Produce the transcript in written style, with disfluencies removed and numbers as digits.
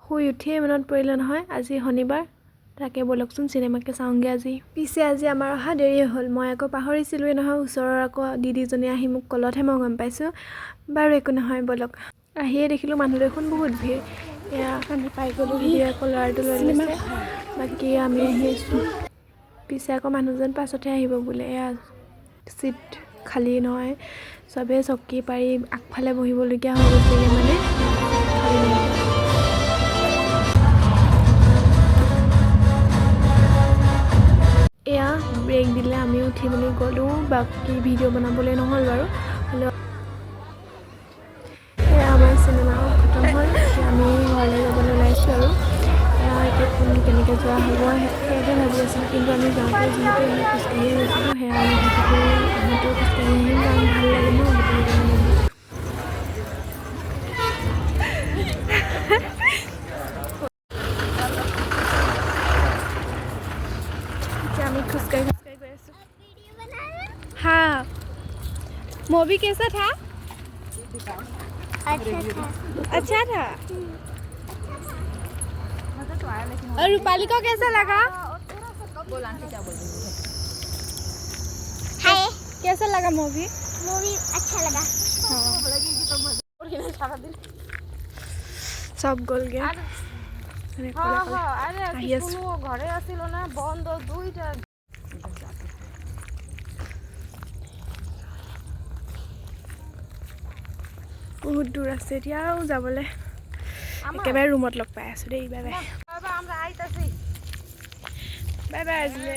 শুই উঠিয়ে মনত পৰিলে নহয় আজি শনিবাৰ তাকে বলকচোন চিনেমাকে চাওঁগৈ আজি পিছে আজি আমাৰ অহা দেৰি হ'ল মই আকৌ পাহৰিছিলোঁৱে নহয় ওচৰৰ আকৌ দিদিজনী আহি মোক কলতহে মই গম পাইছোঁ বাৰু একো নহয় বলক আহিয়ে দেখিলোঁ মানুহ দেখোন বহুত ভিৰ এয়া আমি পাই গ'লোঁ দিদি আকৌ ল'ৰাটো লৈ লৈছে বাকী আমি আহি আছোঁ পিছে আকৌ মানুহজন পাছতহে আহিব বোলে এয়া চিট খালী নহয় চবেই চকী পাৰি আগফালে বহিবলগীয়া হৈ গৈছেগৈ মানে খালী নহয় এয়া ব্ৰেক দিলে আমি উঠি মেলি গ'লোঁ বাকী ভিডিঅ' বনাবলৈ নহ'ল বাৰু হ'লেও এয়া আমাৰ চিনেমা খতম হ'ল এতিয়া আমি ঘৰলৈ যাবলৈ ওলাইছোঁ আৰু এয়া এতিয়া কোন কেনেকৈ যোৱা হ'ব সেইটোৱে ভাবি আছিলোঁ কিন্তু আমি যাওঁতে যিহেতু আমি খোজকাঢ়ি গৈছিলোঁ সেয়া আমি ভাবিলোঁ আহোঁতেও খোজকাঢ়ি আহিম কাৰণ ভাল লাগে ন গোটেইকেইজনী মিলি এতিয়া আমি खिसकाई गए हाँ मूवी कैसा था अच्छा था और रूपाली को कैसा लगा हाय कैसा लगा मूवी अच्छा लगा सब गल गया घरे आसिलो ना बंद दुईटा बहुत दूर আছে এতিয়াও যাবলৈ একেবাৰে ৰুমত লগ পাই আছোঁ দেই বাই বাই বাই বাই আজিলে